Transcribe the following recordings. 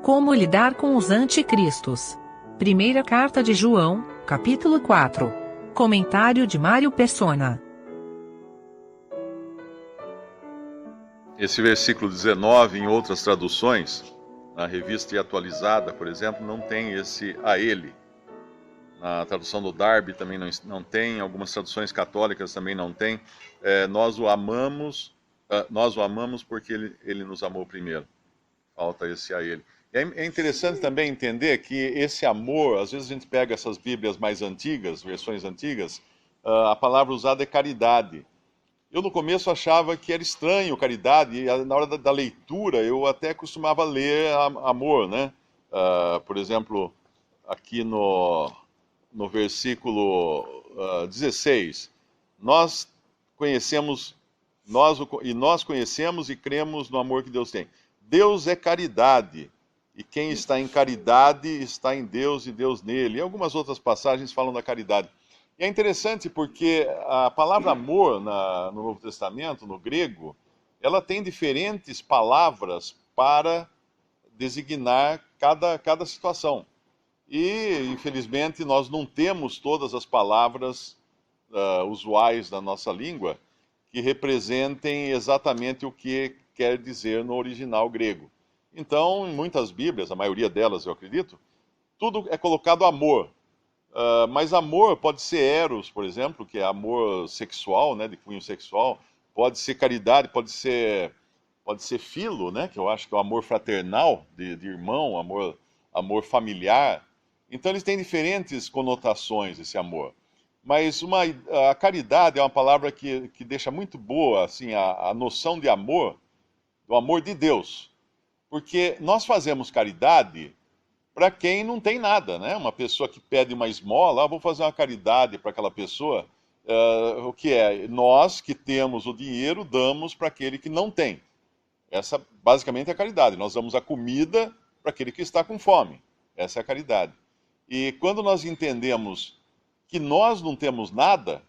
Como lidar com os anticristos. Primeira Carta de João, capítulo 4. Comentário de Mário Persona. Esse versículo 19, em outras traduções, na Revista e Atualizada, por exemplo, não tem esse a ele. Na tradução do Darby também não tem, algumas traduções católicas também não tem. Nós o amamos porque ele nos amou primeiro. Falta esse a ele. É interessante também entender que esse amor, às vezes a gente pega essas Bíblias mais antigas, versões antigas, a palavra usada é caridade. Eu no começo achava que era estranho caridade, e na hora da leitura eu até costumava ler amor, né? Por exemplo, aqui no versículo 16, nós conhecemos, nós conhecemos e cremos no amor que Deus tem. Deus é caridade, e quem está em caridade está em Deus e Deus nele. E algumas outras passagens falam da caridade. E é interessante porque a palavra amor no Novo Testamento, no grego, ela tem diferentes palavras para designar cada situação. E, infelizmente, nós não temos todas as palavras usuais da nossa língua que representem exatamente o que quer dizer no original grego. Então, em muitas Bíblias, a maioria delas eu acredito, tudo é colocado amor. Mas amor pode ser eros, por exemplo, que é amor sexual, né, de cunho sexual, pode ser caridade, pode ser filo, né, que eu acho que é o amor fraternal, de irmão, amor familiar. Então eles têm diferentes conotações, esse amor. Mas a caridade é uma palavra que deixa muito boa assim, a noção de amor, do amor de Deus. Porque nós fazemos caridade para quem não tem nada, né? Uma pessoa que pede uma esmola, vou fazer uma caridade para aquela pessoa. O que é? Nós que temos o dinheiro damos para aquele que não tem. Essa basicamente é a caridade. Nós damos a comida para aquele que está com fome. Essa é a caridade. E quando nós entendemos que nós não temos nada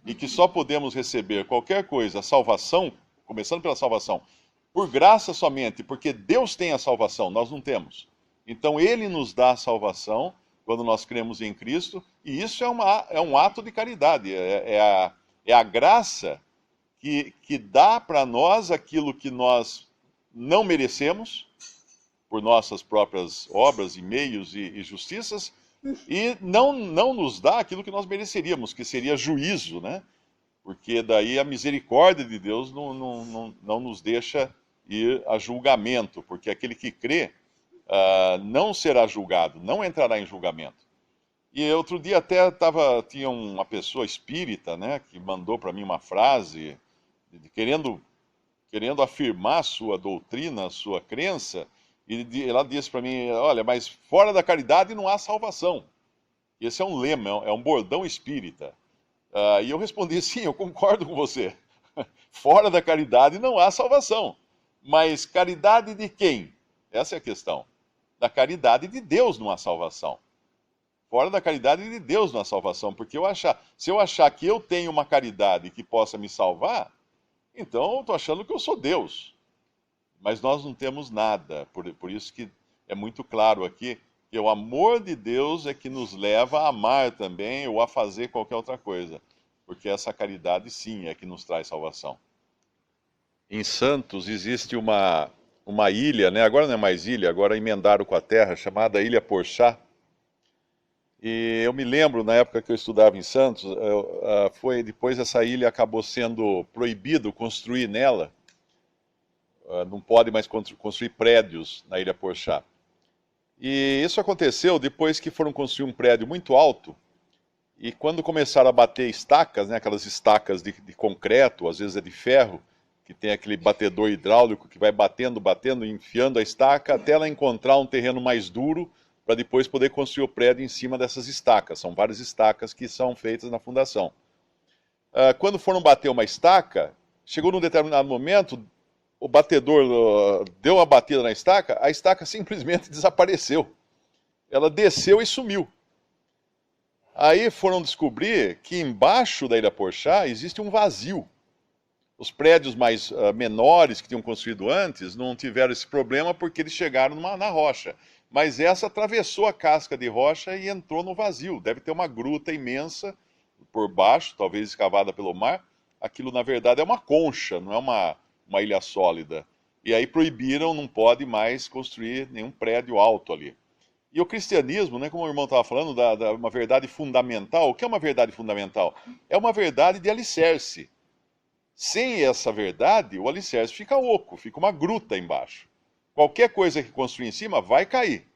e que só podemos receber qualquer coisa, a salvação, começando pela salvação, por graça somente, porque Deus tem a salvação, nós não temos. Então Ele nos dá a salvação quando nós cremos em Cristo, e isso é um ato de caridade, é a graça que dá para nós aquilo que nós não merecemos, por nossas próprias obras e meios e justiças, e não nos dá aquilo que nós mereceríamos, que seria juízo, né? Porque daí a misericórdia de Deus não nos deixa ir a julgamento, porque aquele que crê não será julgado, não entrará em julgamento. E outro dia até tinha uma pessoa espírita, né, que mandou para mim uma frase, querendo afirmar a sua doutrina, a sua crença, e ela disse para mim, olha, mas fora da caridade não há salvação. Esse é um lema, é um bordão espírita. E eu respondi, sim, eu concordo com você. Fora da caridade não há salvação. Mas caridade de quem? Essa é a questão. Da caridade de Deus não há salvação. Fora da caridade de Deus não há salvação. Porque se eu achar que eu tenho uma caridade que possa me salvar, então eu estou achando que eu sou Deus. Mas nós não temos nada. Por isso que é muito claro aqui que o amor de Deus é que nos leva a amar também ou a fazer qualquer outra coisa. Porque essa caridade, sim, é que nos traz salvação. Em Santos existe uma ilha, né? Agora não é mais ilha, agora emendaram com a terra, chamada Ilha Porchá. E eu me lembro, na época que eu estudava em Santos, depois essa ilha acabou sendo proibido construir nela. Não pode mais construir prédios na Ilha Porchá. E isso aconteceu depois que foram construir um prédio muito alto, e quando começaram a bater estacas, né, aquelas estacas de concreto, às vezes é de ferro, que tem aquele batedor hidráulico que vai batendo, enfiando a estaca até ela encontrar um terreno mais duro para depois poder construir o prédio em cima dessas estacas. São várias estacas que são feitas na fundação. Quando foram bater uma estaca, chegou num determinado momento, o batedor deu uma batida na estaca, a estaca simplesmente desapareceu. Ela desceu e sumiu. Aí foram descobrir que embaixo da Ilha Porchá existe um vazio. Os prédios mais menores que tinham construído antes não tiveram esse problema porque eles chegaram na rocha. Mas essa atravessou a casca de rocha e entrou no vazio. Deve ter uma gruta imensa por baixo, talvez escavada pelo mar. Aquilo, na verdade, é uma concha, não é uma ilha sólida. E aí proibiram, não pode mais construir nenhum prédio alto ali. E o cristianismo, né, como o irmão estava falando, uma verdade fundamental. O que é uma verdade fundamental? É uma verdade de alicerce. Sem essa verdade, o alicerce fica oco, fica uma gruta embaixo. Qualquer coisa que construir em cima vai cair.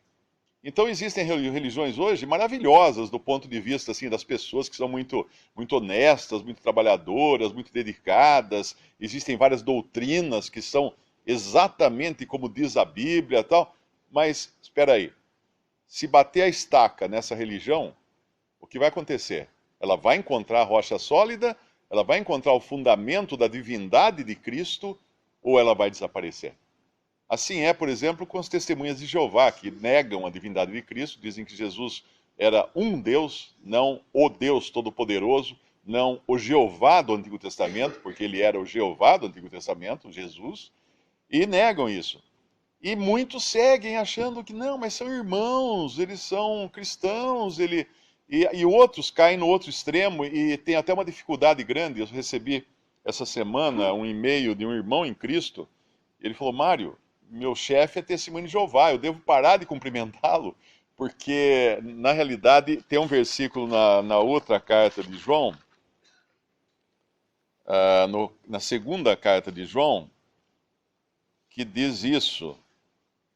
Então existem religiões hoje maravilhosas do ponto de vista assim das pessoas que são muito honestas, muito trabalhadoras, muito dedicadas. Existem várias doutrinas que são exatamente como diz a Bíblia, e tal. Mas espera aí, se bater a estaca nessa religião, o que vai acontecer? Ela vai encontrar a rocha sólida, ela vai encontrar o fundamento da divindade de Cristo, ou ela vai desaparecer? Assim é, por exemplo, com as testemunhas de Jeová, que negam a divindade de Cristo, dizem que Jesus era um Deus, não o Deus Todo-Poderoso, não o Jeová do Antigo Testamento, porque ele era o Jeová do Antigo Testamento, Jesus, e negam isso. E muitos seguem achando que não, mas são irmãos, eles são cristãos, e outros caem no outro extremo e tem até uma dificuldade grande. Eu recebi essa semana um e-mail de um irmão em Cristo. Ele falou: Mário, meu chefe é testemunho de Jeová, eu devo parar de cumprimentá-lo, porque na realidade tem um versículo na outra carta de João, na segunda carta de João, que diz isso,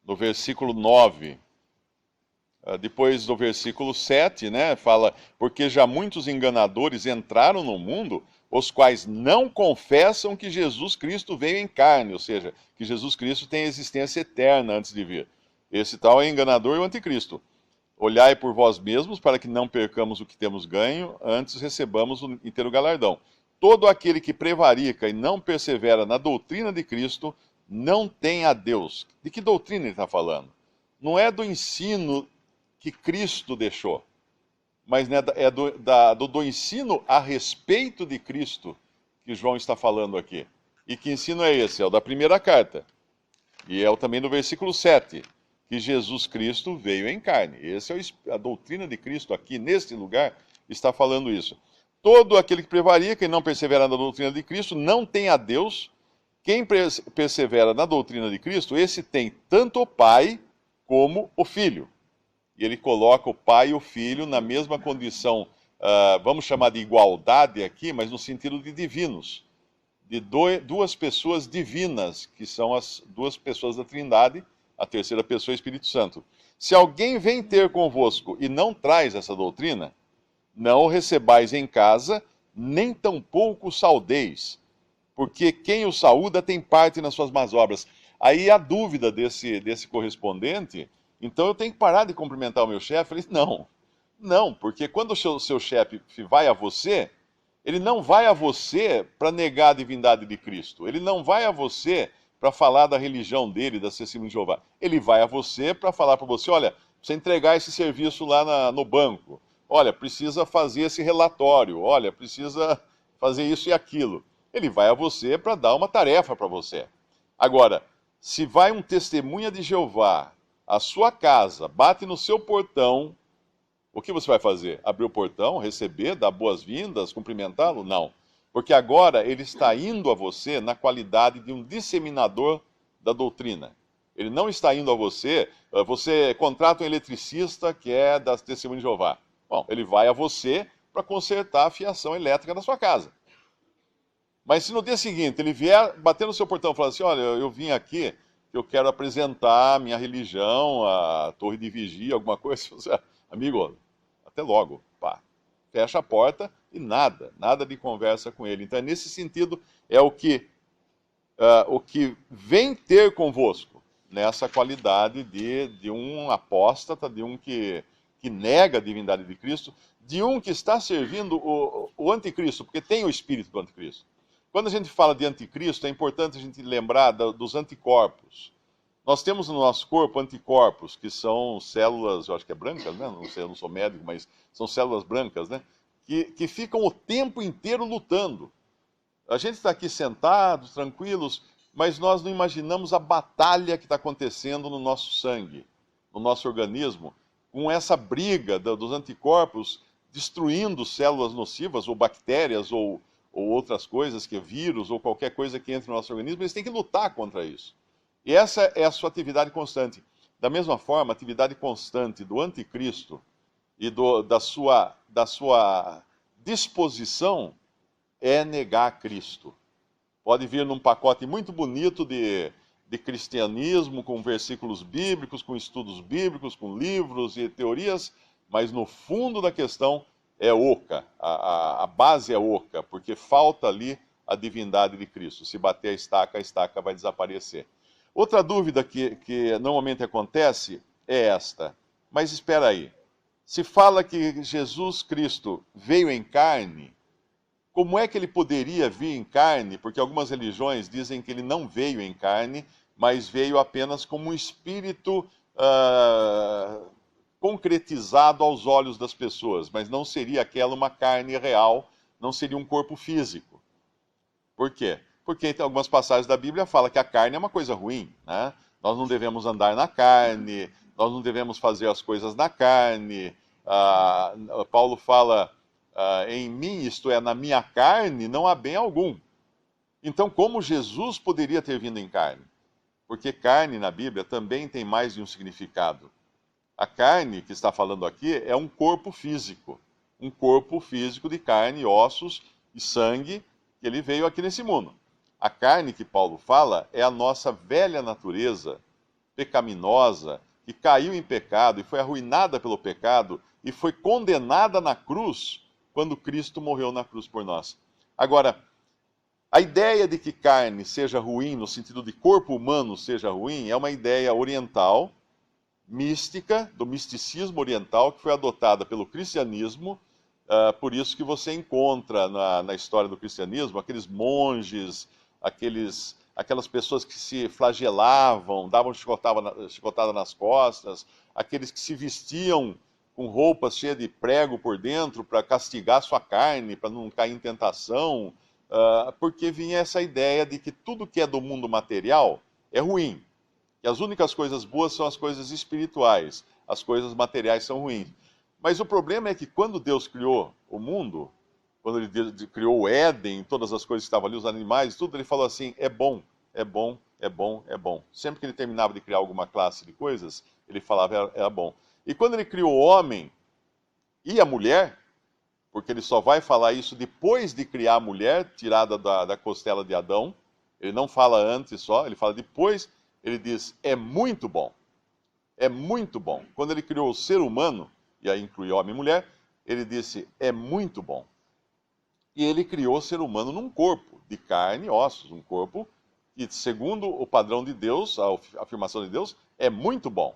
no versículo 9. Depois do versículo 7, né, fala: porque já muitos enganadores entraram no mundo, os quais não confessam que Jesus Cristo veio em carne, ou seja, que Jesus Cristo tem existência eterna antes de vir. Esse tal é enganador e o anticristo. Olhai por vós mesmos, para que não percamos o que temos ganho, antes recebamos o inteiro galardão. Todo aquele que prevarica e não persevera na doutrina de Cristo, não tem a Deus. De que doutrina ele está falando? Não é do ensino que Cristo deixou, mas né, é do ensino a respeito de Cristo que João está falando aqui. E que ensino é esse? É o da primeira carta. E é o também do versículo 7, que Jesus Cristo veio em carne. Essa é a doutrina de Cristo aqui, neste lugar, está falando isso. Todo aquele que prevarica e não persevera na doutrina de Cristo não tem a Deus. Quem persevera na doutrina de Cristo, esse tem tanto o Pai como o Filho. E ele coloca o Pai e o Filho na mesma condição, vamos chamar de igualdade aqui, mas no sentido de divinos. De duas pessoas divinas, que são as duas pessoas da Trindade, a terceira pessoa é o Espírito Santo. Se alguém vem ter convosco e não traz essa doutrina, não o recebais em casa, nem tampouco o saudeis, porque quem o saúda tem parte nas suas más obras. Aí a dúvida desse correspondente: então eu tenho que parar de cumprimentar o meu chefe? Ele disse: não, porque quando o seu chefe vai a você, ele não vai a você para negar a divindade de Cristo, ele não vai a você para falar da religião dele, da testemunha de Jeová. Ele vai a você para falar para você: olha, precisa entregar esse serviço lá no banco, olha, precisa fazer esse relatório, olha, precisa fazer isso e aquilo. Ele vai a você para dar uma tarefa para você. Agora, se vai um testemunha de Jeová à sua casa, bate no seu portão, o que você vai fazer? Abrir o portão, receber, dar boas-vindas, cumprimentá-lo? Não. Porque agora ele está indo a você na qualidade de um disseminador da doutrina. Ele não está indo a você, você contrata um eletricista que é da Testemunha de Jeová. Bom, ele vai a você para consertar a fiação elétrica da sua casa. Mas se no dia seguinte ele vier bater no seu portão e falar assim: olha, eu vim aqui, eu quero apresentar a minha religião, a torre de vigia, alguma coisa, você, amigo, até logo, pá. Fecha a porta e nada de conversa com ele. Então, nesse sentido, é o que vem ter convosco, nessa qualidade de um apóstata, de um que nega a divindade de Cristo, de um que está servindo o anticristo, porque tem o espírito do anticristo. Quando a gente fala de anticristo, é importante a gente lembrar dos anticorpos. Nós temos no nosso corpo anticorpos, que são células, eu acho que é brancas, né? Não sei, eu não sou médico, mas são células brancas, né? Que ficam o tempo inteiro lutando. A gente está aqui sentados, tranquilos, mas nós não imaginamos a batalha que está acontecendo no nosso sangue, no nosso organismo, com essa briga dos anticorpos destruindo células nocivas, ou bactérias, ou outras coisas, que vírus, ou qualquer coisa que entre no nosso organismo, eles têm que lutar contra isso. E essa é a sua atividade constante. Da mesma forma, a atividade constante do anticristo e da sua disposição é negar Cristo. Pode vir num pacote muito bonito de cristianismo, com versículos bíblicos, com estudos bíblicos, com livros e teorias, mas no fundo da questão é oca, a base é oca, porque falta ali a divindade de Cristo. Se bater a estaca vai desaparecer. Outra dúvida que normalmente acontece é esta, mas espera aí, se fala que Jesus Cristo veio em carne, como é que ele poderia vir em carne? Porque algumas religiões dizem que ele não veio em carne, mas veio apenas como um espírito concretizado aos olhos das pessoas, mas não seria aquela uma carne real, não seria um corpo físico. Por quê? Porque tem algumas passagens da Bíblia que falam que a carne é uma coisa ruim, né? Nós não devemos andar na carne, nós não devemos fazer as coisas na carne. Paulo fala, em mim, isto é, na minha carne, não há bem algum. Então, como Jesus poderia ter vindo em carne? Porque carne na Bíblia também tem mais de um significado. A carne que está falando aqui é um corpo físico de carne, ossos e sangue, que ele veio aqui nesse mundo. A carne que Paulo fala é a nossa velha natureza pecaminosa, que caiu em pecado e foi arruinada pelo pecado e foi condenada na cruz quando Cristo morreu na cruz por nós. Agora, a ideia de que carne seja ruim, no sentido de corpo humano seja ruim, é uma ideia oriental, mística, do misticismo oriental, que foi adotada pelo cristianismo. Por isso que você encontra na história do cristianismo aqueles monges, aquelas pessoas que se flagelavam, davam chicotada nas costas, aqueles que se vestiam com roupas cheias de prego por dentro para castigar sua carne, para não cair em tentação, porque vinha essa ideia de que tudo que é do mundo material é ruim, que as únicas coisas boas são as coisas espirituais, as coisas materiais são ruins. Mas o problema é que quando Deus criou o mundo, quando ele criou o Éden, todas as coisas que estavam ali, os animais, tudo, ele falou assim, é bom, é bom, é bom, é bom. Sempre que ele terminava de criar alguma classe de coisas, ele falava, era bom. E quando ele criou o homem e a mulher, porque ele só vai falar isso depois de criar a mulher, tirada da costela de Adão, ele não fala antes só, ele fala depois, ele diz, é muito bom. É muito bom. Quando ele criou o ser humano, e aí inclui homem e mulher, ele disse, é muito bom. E ele criou o ser humano num corpo de carne e ossos, um corpo que, segundo o padrão de Deus, a afirmação de Deus, é muito bom.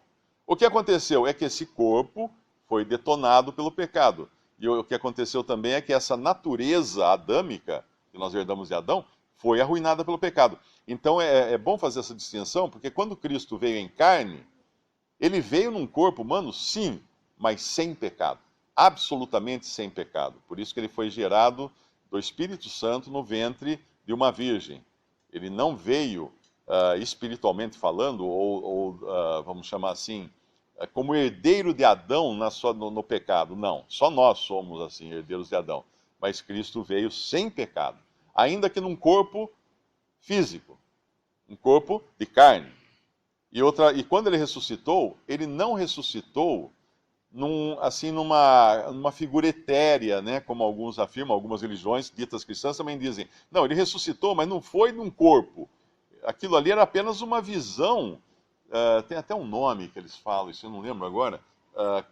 O que aconteceu é que esse corpo foi detonado pelo pecado. E o que aconteceu também é que essa natureza adâmica, que nós herdamos de Adão, foi arruinada pelo pecado. Então é bom fazer essa distinção, porque quando Cristo veio em carne, ele veio num corpo humano, sim, mas sem pecado. Absolutamente sem pecado. Por isso que ele foi gerado do Espírito Santo no ventre de uma virgem. Ele não veio, espiritualmente falando, ou vamos chamar assim, como herdeiro de Adão no pecado. Não, só nós somos assim, herdeiros de Adão. Mas Cristo veio sem pecado, ainda que num corpo físico, um corpo de carne. E quando ele ressuscitou, ele não ressuscitou numa figura etérea, né, como alguns afirmam, algumas religiões ditas cristãs também dizem. Não, ele ressuscitou, mas não foi num corpo. Aquilo ali era apenas uma visão. Tem até um nome que eles falam, isso eu não lembro agora,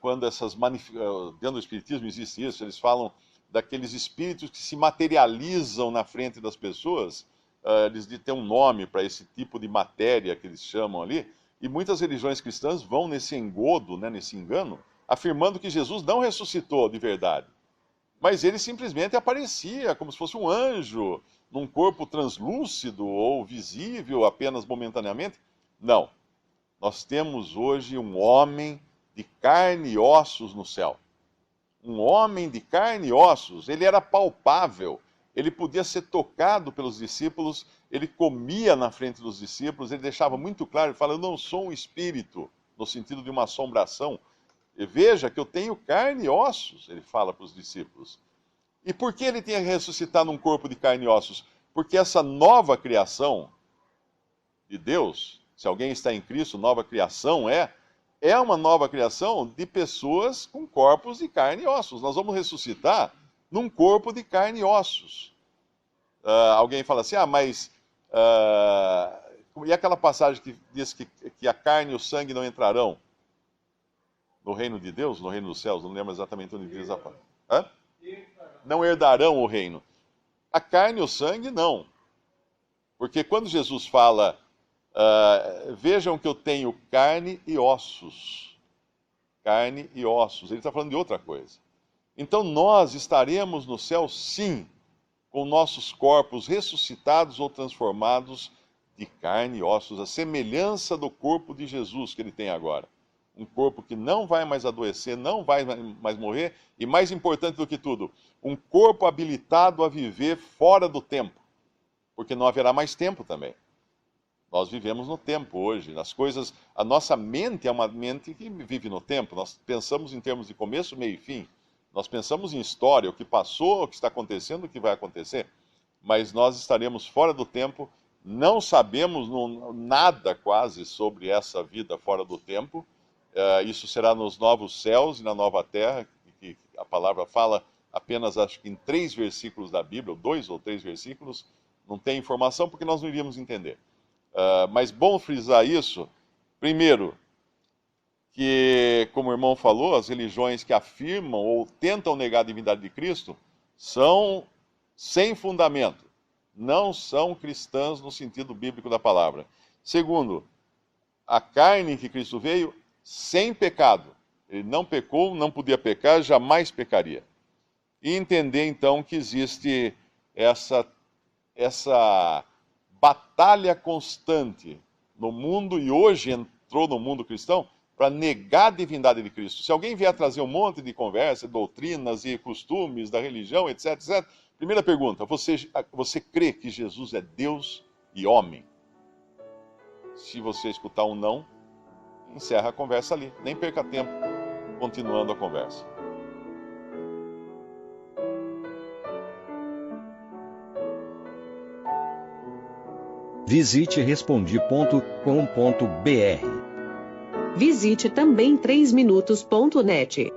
quando dentro do Espiritismo existe isso, eles falam daqueles espíritos que se materializam na frente das pessoas. Eles têm um nome para esse tipo de matéria que eles chamam ali, e muitas religiões cristãs vão nesse engodo, né, nesse engano, afirmando que Jesus não ressuscitou de verdade. Mas ele simplesmente aparecia como se fosse um anjo, num corpo translúcido ou visível apenas momentaneamente. Não. Nós temos hoje um homem de carne e ossos no céu. Um homem de carne e ossos. Ele era palpável. ele podia ser tocado pelos discípulos, ele comia na frente dos discípulos, ele deixava muito claro, ele fala, eu não sou um espírito, no sentido de uma assombração. E veja que eu tenho carne e ossos, ele fala para os discípulos. E por que ele tinha que ressuscitar num corpo de carne e ossos? Porque essa nova criação de Deus, se alguém está em Cristo, nova criação é uma nova criação de pessoas com corpos de carne e ossos. Nós vamos ressuscitar num corpo de carne e ossos. Alguém fala assim, mas... e aquela passagem que diz que a carne e o sangue não entrarão no reino de Deus, no reino dos céus? Não lembro exatamente onde diz a palavra. Não herdarão o reino. A carne e o sangue, não. Porque quando Jesus fala, vejam que eu tenho carne e ossos. Carne e ossos. Ele está falando de outra coisa. Então nós estaremos no céu, sim, com nossos corpos ressuscitados ou transformados de carne e ossos, a semelhança do corpo de Jesus que ele tem agora. Um corpo que não vai mais adoecer, não vai mais morrer, e mais importante do que tudo, um corpo habilitado a viver fora do tempo, porque não haverá mais tempo também. Nós vivemos no tempo hoje, as coisas, a nossa mente é uma mente que vive no tempo, nós pensamos em termos de começo, meio e fim, nós pensamos em história, o que passou, o que está acontecendo, o que vai acontecer, mas nós estaremos fora do tempo, não sabemos nada quase sobre essa vida fora do tempo. Isso será nos novos céus e na nova terra, que a palavra fala apenas, acho que em 3 versículos da Bíblia, 2 ou 3 versículos, não tem informação porque nós não iríamos entender. Mas bom frisar isso, primeiro, que, como o irmão falou, as religiões que afirmam ou tentam negar a divindade de Cristo são sem fundamento, não são cristãs no sentido bíblico da palavra. Segundo, a carne em que Cristo veio, sem pecado. Ele não pecou, não podia pecar, jamais pecaria. E entender, então, que existe essa batalha constante no mundo, e hoje entrou no mundo cristão, para negar a divindade de Cristo. Se alguém vier trazer um monte de conversa, doutrinas e costumes da religião, etc, etc. Primeira pergunta, você crê que Jesus é Deus e homem? Se você escutar um não, encerra a conversa ali. Nem perca tempo continuando a conversa. Visite Respondi.com.br. Visite também 3minutos.net.